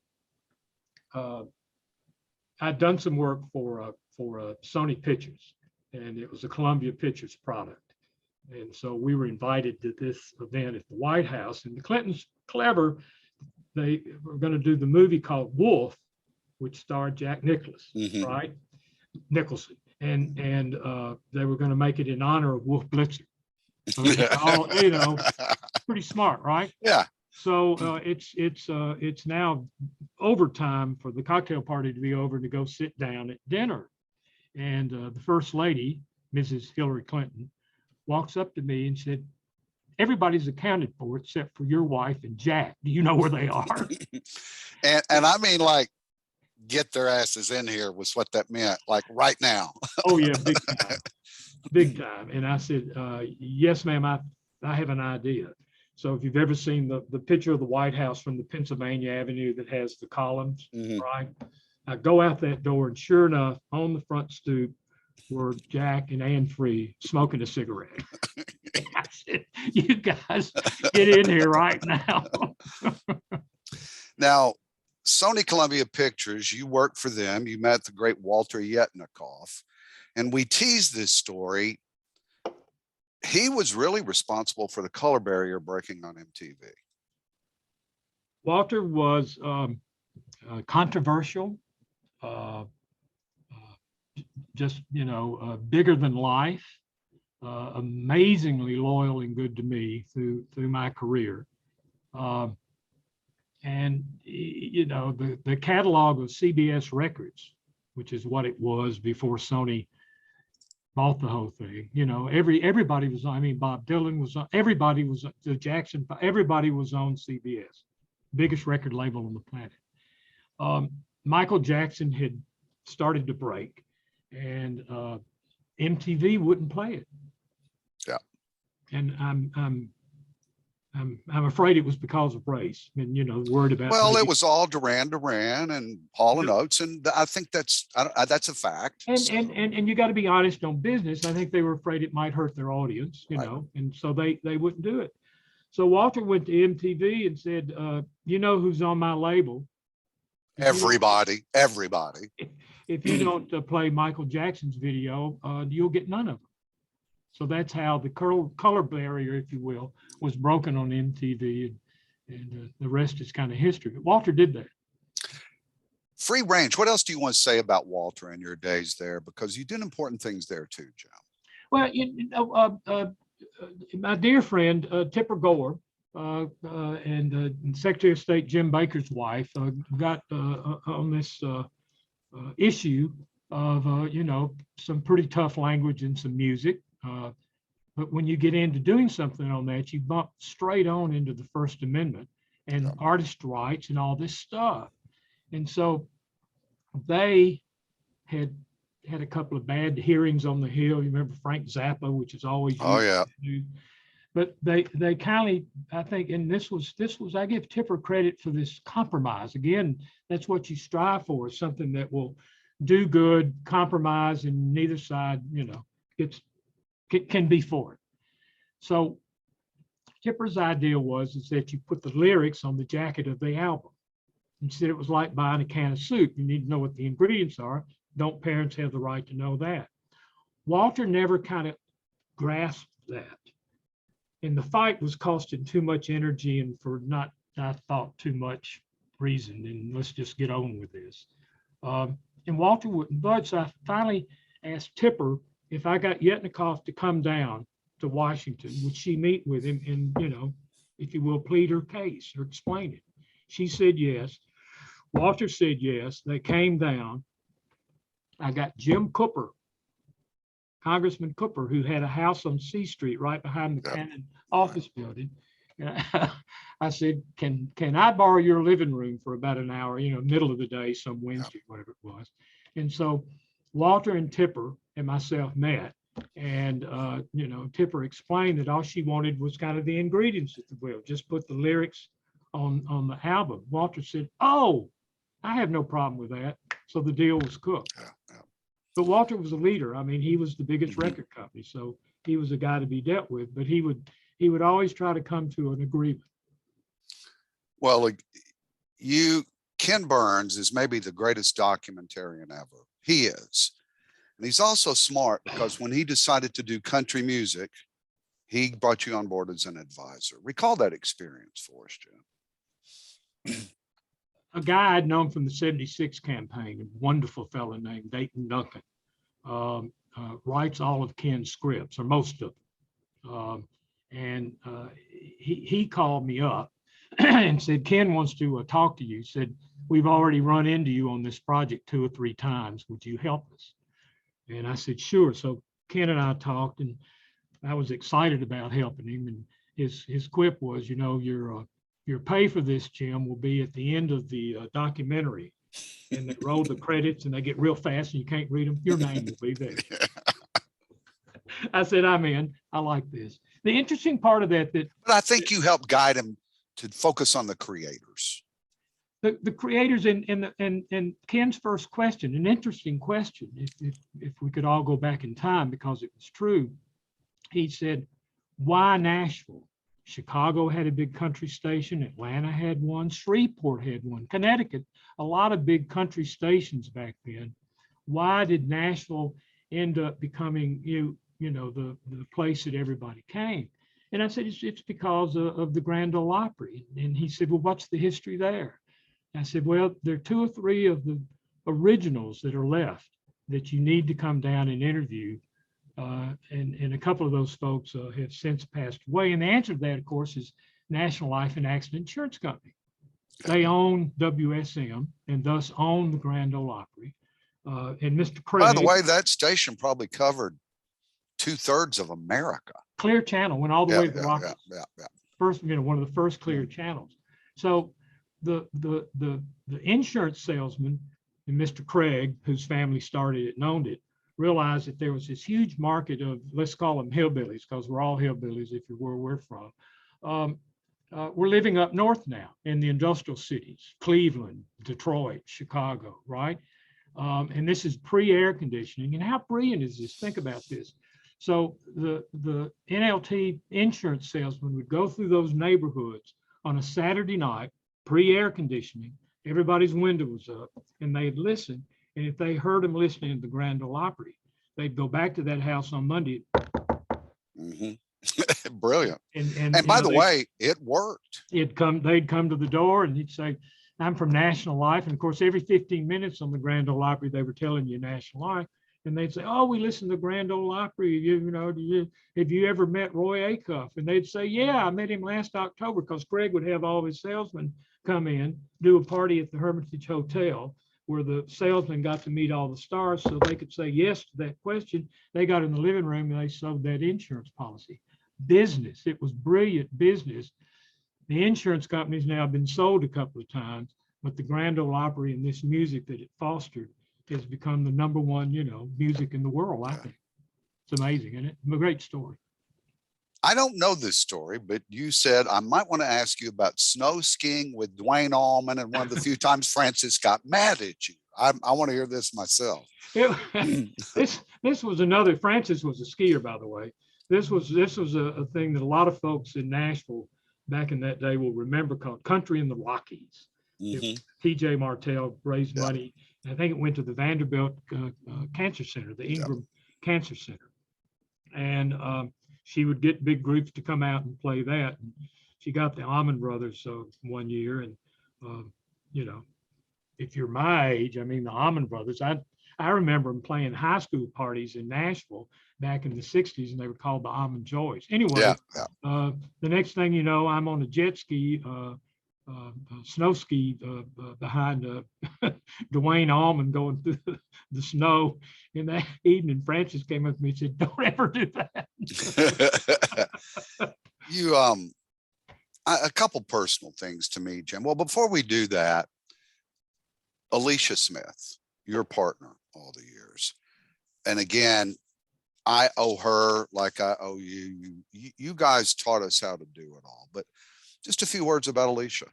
I'd done some work for Sony Pictures, and it was a Columbia Pictures product. And so we were invited to this event at the White House, and the Clintons, clever, they were going to do the movie called Wolf, which starred Jack Nicholson, right? Nicholson. And they were going to make it in honor of Wolf Blitzer. So all, you know, pretty smart, right? Yeah. So it's now overtime for the cocktail party to be over to go sit down at dinner. And the First Lady, Mrs. Hillary Clinton, walks up to me and said, everybody's accounted for except for your wife and Jack. Do you know where they are? and I mean, like, get their asses in here was what that meant, like right now. Oh, yeah, big time. Big time. And I said, yes, ma'am, I have an idea. So if you've ever seen the picture of the White House from the Pennsylvania Avenue that has the columns, right? I go out that door, and sure enough, on the front stoop were Jack and Ann Free smoking a cigarette. I said, you guys get in here right now. Now, Sony Columbia Pictures, you worked for them. You met the great Walter Yetnikoff, and we teased this story. He was really responsible for the color barrier breaking on MTV. Walter was controversial, just, you know, bigger than life, amazingly loyal and good to me through my career. And, you know, the catalog of CBS records, which is what it was before Sony bought the whole thing, you know, everybody was on. I mean, Bob Dylan was on, everybody was, the Jackson, everybody was on CBS, biggest record label on the planet. Michael Jackson had started to break, and MTV wouldn't play it. Yeah. And I'm afraid it was because of race, and, you know, worried about. Well, it was all Duran Duran and Hall & Oates, and I think that's a fact. And you got to be honest on business. I think they were afraid it might hurt their audience, you know, and so they wouldn't do it. So Walter went to MTV and said, you know who's on my label? Everybody. If you don't play Michael Jackson's video, you'll get none of them. So that's how the color barrier, if you will, was broken on MTV. the rest is kind of history. But Walter did that. Free range. What else do you want to say about Walter and your days there? Because you did important things there too, Jim. Well, my dear friend Tipper Gore and Secretary of State Jim Baker's wife got on this issue of some pretty tough language and some music. But when you get into doing something on that, you bump straight on into the First Amendment and artist rights and all this stuff. And so they had a couple of bad hearings on the Hill. You remember Frank Zappa, which is always used. But they kindly, I think, and this was I give Tipper credit for this compromise. Again, that's what you strive for, is something that will do good, compromise, and neither side, can be for it. So Tipper's idea is that you put the lyrics on the jacket of the album. Instead, it was like buying a can of soup. You need to know what the ingredients are. Don't parents have the right to know that? Walter never kind of grasped that. And the fight was costing too much energy and for not, I thought, too much reason. And let's just get on with this. And Walter wouldn't budge. So I finally asked Tipper if I got Yetnikoff to come down to Washington, would she meet with him and, if you will, plead her case or explain it? She said yes. Walter said yes. They came down. I got Jim Cooper, Congressman Cooper, who had a house on C Street right behind the Cannon office building. And I said, can I borrow your living room for about an hour, middle of the day, some Wednesday, whatever it was. And so Walter and Tipper and myself met, and Tipper explained that all she wanted was kind of the ingredients, if you will, just put the lyrics on the album. Walter said, "Oh, I have no problem with that." So the deal was cooked. But Walter was a leader. I mean, he was the biggest record company, so he was a guy to be dealt with. But he would always try to come to an agreement. Well, Ken Burns is maybe the greatest documentarian ever. He is. And he's also smart, because when he decided to do country music, he brought you on board as an advisor. Recall that experience for us, Jim. A guy I'd known from the '76 campaign, a wonderful fellow named Dayton Duncan, writes all of Ken's scripts, or most of them. He called me up and said, "Ken wants to talk to you." He said, "We've already run into you on this project 2 or 3 times. Would you help us?" And I said, "Sure." So Ken and I talked, and I was excited about helping him. And his quip was, your pay for this, Jim, will be at the end of the documentary. And they roll the credits and they get real fast and you can't read them. Your name will be there. I said, "I'm in. I like this." The interesting part of that But I think you helped guide him to focus on the creators. The creators and Ken's first question, an interesting question, if we could all go back in time, because it was true. He said, "Why Nashville? Chicago had a big country station. Atlanta had one. Shreveport had one. Connecticut, a lot of big country stations back then. Why did Nashville end up becoming the place that everybody came?" And I said, it's because of the Grand Ole Opry. And he said, "Well, what's the history there?" I said, "Well, there are 2 or 3 of the originals that are left that you need to come down and interview. And a couple of those folks have since passed away." And the answer to that, of course, is National Life and Accident Insurance Company. They own WSM and thus own the Grand Ole Opry. And Mr. Craig. By the way, that station probably covered 2/3 of America. Clear channel went all the way to the Rockies. Yeah. First, one of the first clear channels. So the insurance salesman, and Mr. Craig, whose family started it and owned it, realized that there was this huge market of, let's call them hillbillies, because we're all hillbillies if you're where we're from. We're living up north now in the industrial cities, Cleveland, Detroit, Chicago, right? And this is pre-air conditioning. And how brilliant is this? Think about this. So the NLT insurance salesman would go through those neighborhoods on a Saturday night, pre-air conditioning, everybody's window was up, and they'd listen. And if they heard them listening to the Grand Ole Opry, they'd go back to that house on Monday. Mm-hmm. Brilliant. And by the way, it worked. they'd come to the door and he'd say, I'm from National Life. And of course, every 15 minutes on the Grand Ole Opry, they were telling you National Life. And they'd say, oh, we listen to Grand Ole Opry. Have you ever met Roy Acuff? And they'd say, yeah, I met him last October, because Greg would have all his salesmen come in, do a party at the Hermitage Hotel, where the salesman got to meet all the stars so they could say yes to that question. They got in the living room and they sold that insurance policy. Business. It was brilliant business. The insurance company's now been sold a couple of times, but the Grand Ole Opry and this music that it fostered has become the number one, music in the world, I think. It's amazing, isn't it? A great story. I don't know this story, but you said I might want to ask you about snow skiing with Dwayne Allman, and one of the few times Francis got mad at you. I want to hear this myself. This was another. Francis was a skier, by the way. This was a thing that a lot of folks in Nashville back in that day will remember, called Country in the Rockies. TJ Martell raised money. I think it went to the Vanderbilt Cancer Center, the Ingram Cancer Center. And she would get big groups to come out and play that. And she got the Allman Brothers one year. And, if you're my age, I mean, the Allman Brothers, I remember them playing high school parties in Nashville back in the 60s, and they were called the Almond Joys. Anyway, the next thing you know, I'm on a jet ski, snow ski behind Dwayne Allman going through the snow. In that evening, Francis came up to me and said, don't ever do that. A couple personal things to me, Jim. Well, before we do that, Alicia Smith, your partner all the years. And again, I owe her like I owe you. You guys taught us how to do it all, but just a few words about Alicia.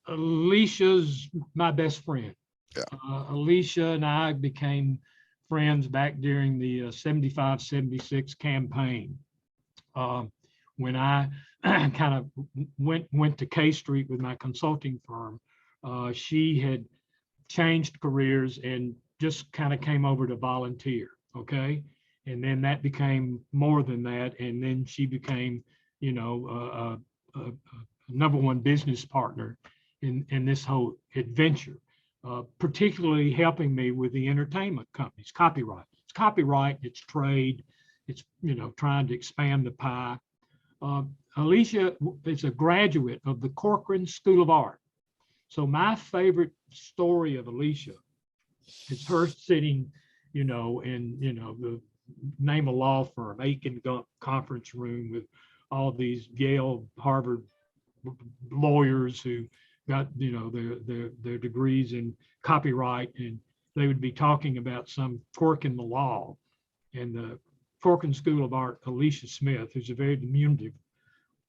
Alicia's my best friend. Yeah. Alicia and I became friends back during the 75, 76 campaign. When I kind of went to K Street with my consulting firm, she had changed careers and just kind of came over to volunteer. Okay. And then that became more than that. And then she became, a number one business partner in this whole adventure, particularly helping me with the entertainment companies, copyright. It's copyright, it's trade, it's, trying to expand the pie. Alicia is a graduate of the Corcoran School of Art. So my favorite story of Alicia is her sitting, in, the name a law firm, Aiken Gump conference room with all these Yale, Harvard lawyers who got, their degrees in copyright, and they would be talking about some quirk in the law. And the Corcoran School of Art, Alicia Smith, who's a very diminutive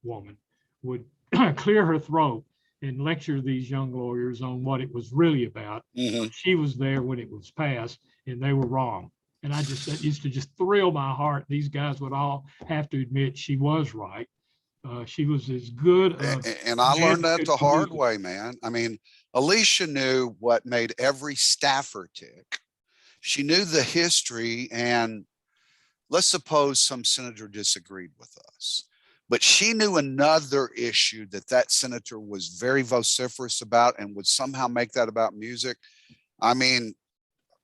woman, would clear her throat and lecture these young lawyers on what it was really about. Mm-hmm. She was there when it was passed, and they were wrong. And that used to just thrill my heart. These guys would all have to admit she was right. She was as good. And I learned that the hard way, man. I mean, Alicia knew what made every staffer tick. She knew the history, and let's suppose some senator disagreed with us, but she knew another issue that senator was very vociferous about and would somehow make that about music. I mean,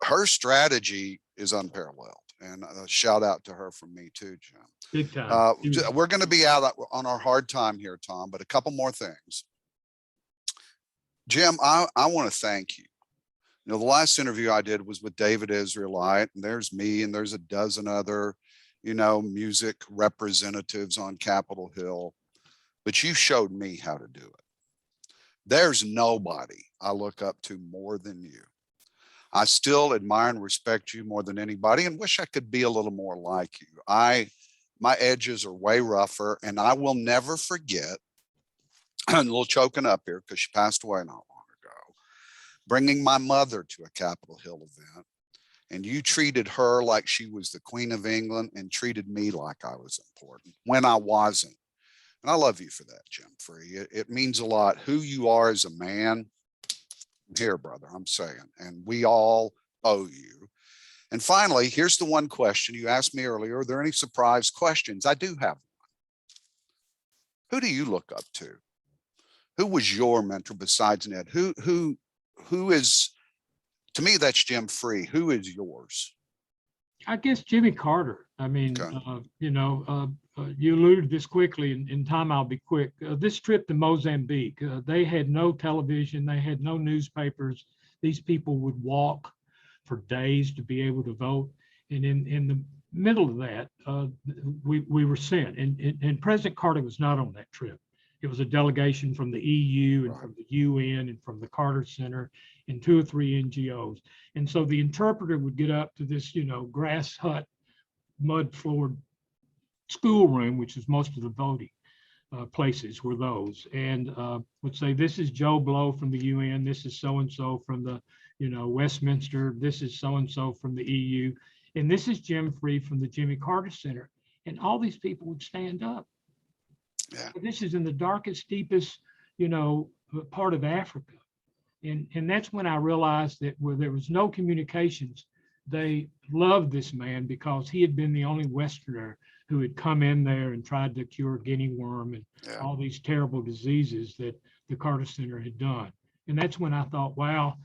her strategy is unparalleled, and a shout out to her from me too, Jim. Big time. We're going to be out on our hard time here, Tom, but a couple more things. Jim, I want to thank you. The last interview I did was with David Israelite, and there's me, and there's a dozen other, music representatives on Capitol Hill, but you showed me how to do it. There's nobody I look up to more than you. I still admire and respect you more than anybody, and wish I could be a little more like you. My edges are way rougher, and I will never forget, I'm a little choking up here because she passed away not long ago, bringing my mother to a Capitol Hill event, and you treated her like she was the Queen of England and treated me like I was important when I wasn't. And I love you for that, Jim Free. It means a lot who you are as a man. Here, brother, I'm saying, and we all owe you. And finally, here's the one question you asked me earlier. Are there any surprise questions? I do have one. Who do you look up to? Who was your mentor besides Ned? Who is, to me, that's Jim Free. Who is yours? I guess Jimmy Carter. I mean, Okay. You alluded to this quickly. In time, I'll be quick. This trip to Mozambique, they had no television. They had no newspapers. These people would walk for days to be able to vote. And in the middle of that, we were sent. And President Carter was not on that trip. It was a delegation from the EU and from the UN and from the Carter Center and 2 or 3 NGOs. And so the interpreter would get up to this, grass hut, mud floored schoolroom, which is most of the voting places were those, and would say, this is Joe Blow from the UN, this is so-and-so from the, Westminster, this is so-and-so from the EU, and this is Jim Free from the Jimmy Carter Center. And all these people would stand up. Yeah. This is in the darkest, deepest, part of Africa. And that's when I realized that where there was no communications, they loved this man because he had been the only Westerner who had come in there and tried to cure guinea worm and all these terrible diseases that the Carter Center had done. And that's when I thought, wow,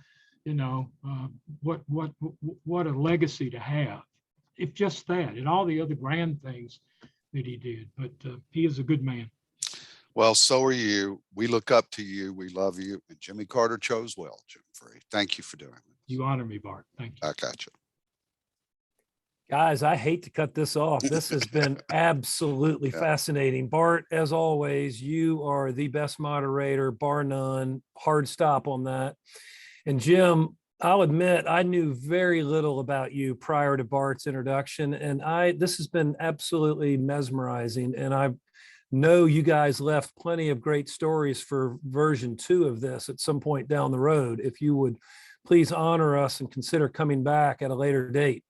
what a legacy to have. If just that and all the other grand things that he did. But he is a good man. Well, so are you. We look up to you. We love you. And Jimmy Carter chose well, Jim Free. Thank you for doing it. You honor me, Bart. Thank you. I got you. Guys, I hate to cut this off. This has been absolutely fascinating. Bart, as always, you are the best moderator, bar none. Hard stop on that. And Jim, I'll admit I knew very little about you prior to Bart's introduction, and this has been absolutely mesmerizing. And I know you guys left plenty of great stories for version 2 of this at some point down the road. If you would please honor us and consider coming back at a later date.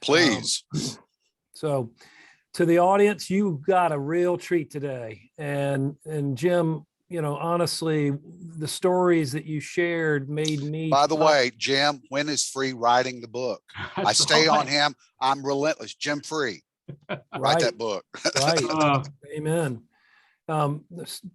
Please. So to the audience, you got a real treat today. And Jim, honestly, the stories that you shared made me. By the way, Jim, when is Free writing the book? I stay on him. I'm relentless. Jim Free. Write that book. Right. Amen.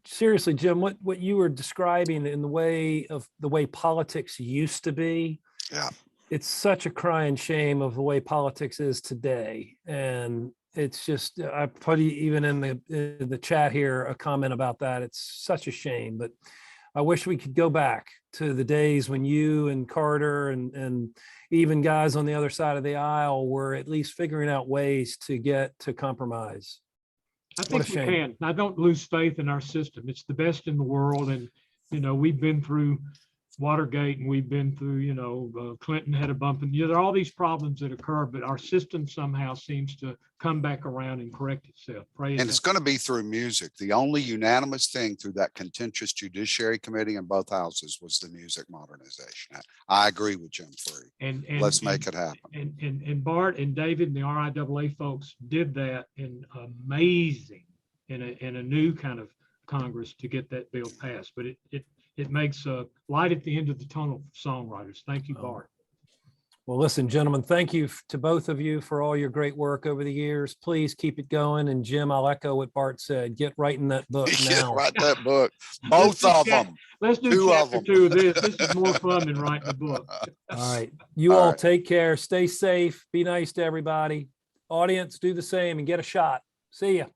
Seriously, Jim, what you were describing in the way politics used to be. Yeah. It's such a crying shame of the way politics is today. And it's just, I put even in the chat here a comment about that. It's such a shame, but I wish we could go back to the days when you and Carter and even guys on the other side of the aisle were at least figuring out ways to get to compromise. I think we can. I don't lose faith in our system. It's the best in the world. And, we've been through Watergate and we've been through, Clinton had a bump, and there are all these problems that occur, but our system somehow seems to come back around and correct itself. And it's going to be through music. The only unanimous thing through that contentious Judiciary Committee in both houses was the music modernization. I agree with Jim Free. And let's make it happen. And Bart and David and the RIAA folks did that in a new kind of Congress to get that bill passed. But it makes a light at the end of the tunnel for songwriters. Thank you, Bart. Well, listen, gentlemen, thank you to both of you for all your great work over the years. Please keep it going. And Jim, I'll echo what Bart said. Get writing that book now. Write that book. Both of them. Let's do chapter 2 of this. This is more fun than writing a book. All right. You all take care. Stay safe. Be nice to everybody. Audience, do the same and get a shot. See ya.